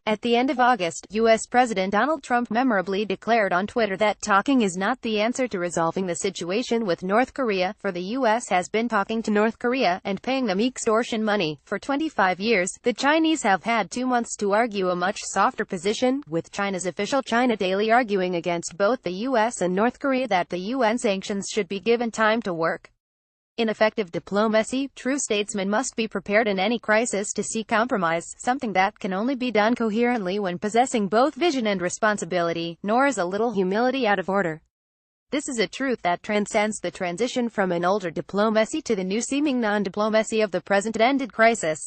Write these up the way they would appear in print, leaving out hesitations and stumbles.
At the end of August, U.S. President Donald Trump memorably declared on Twitter that talking is not the answer to resolving the situation with North Korea, for the U.S. has been talking to North Korea, and paying them extortion money, for 25 years. The Chinese have had 2 months to argue a much softer position, with China's official China Daily arguing against both the U.S. and North Korea that the UN sanctions should be given time to work. In effective diplomacy, true statesmen must be prepared in any crisis to seek compromise, something that can only be done coherently when possessing both vision and responsibility, nor is a little humility out of order. This is a truth that transcends the transition from an older diplomacy to the new seeming non-diplomacy of the present-ended crisis.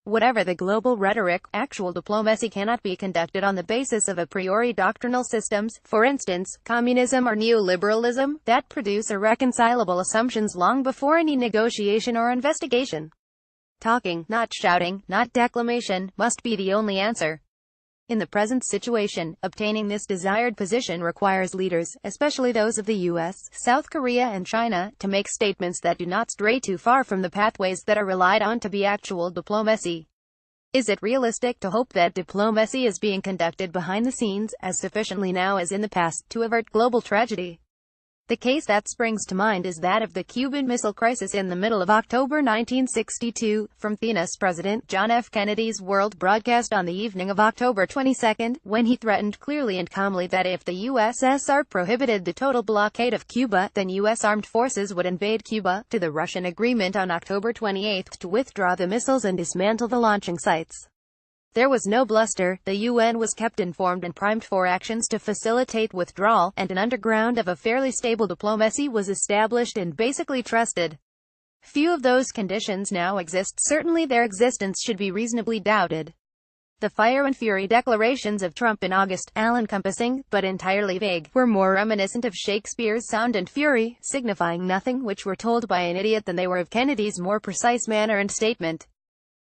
Whatever the global rhetoric, actual diplomacy cannot be conducted on the basis of a priori doctrinal systems, for instance, communism or neoliberalism, that produce irreconcilable assumptions long before any negotiation or investigation. Talking, not shouting, not declamation, must be the only answer. In the present situation, obtaining this desired position requires leaders, especially those of the U.S., South Korea and China, to make statements that do not stray too far from the pathways that are relied on to be actual diplomacy. Is it realistic to hope that diplomacy is being conducted behind the scenes, as sufficiently now as in the past, to avert global tragedy? The case that springs to mind is that of the Cuban Missile Crisis in the middle of October 1962, from Themis President John F. Kennedy's world broadcast on the evening of October 22, when he threatened clearly and calmly that if the USSR prohibited the total blockade of Cuba, then U.S. armed forces would invade Cuba, to the Russian agreement on October 28 to withdraw the missiles and dismantle the launching sites. There was no bluster, the UN was kept informed and primed for actions to facilitate withdrawal, and an underground of a fairly stable diplomacy was established and basically trusted. Few of those conditions now exist. Certainly their existence should be reasonably doubted. The fire and fury declarations of Trump in August, all-encompassing, but entirely vague, were more reminiscent of Shakespeare's Sound and Fury, signifying nothing, which were told by an idiot, than they were of Kennedy's more precise manner and statement.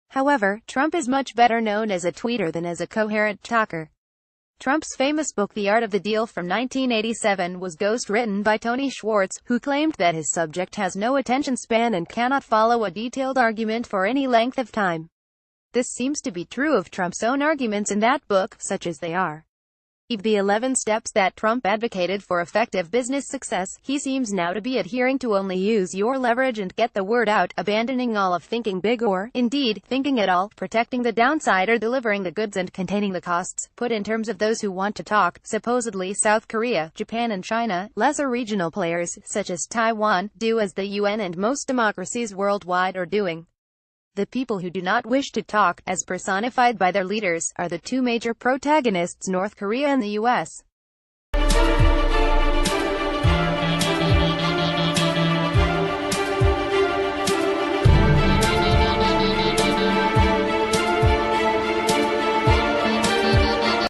However, Trump is much better known as a tweeter than as a coherent talker. Trump's famous book The Art of the Deal from 1987 was ghost-written by Tony Schwartz, who claimed that his subject has no attention span and cannot follow a detailed argument for any length of time. This seems to be true of Trump's own arguments in that book, such as they are. Of the 11 steps that Trump advocated for effective business success, he seems now to be adhering to only use your leverage and get the word out, abandoning all of thinking big or, indeed, thinking at all, protecting the downside or delivering the goods and containing the costs. Put in terms of those who want to talk, supposedly South Korea, Japan and China, lesser regional players, such as Taiwan, do as the UN and most democracies worldwide are doing. The people who do not wish to talk, as personified by their leaders, are the two major protagonists, North Korea and the U.S.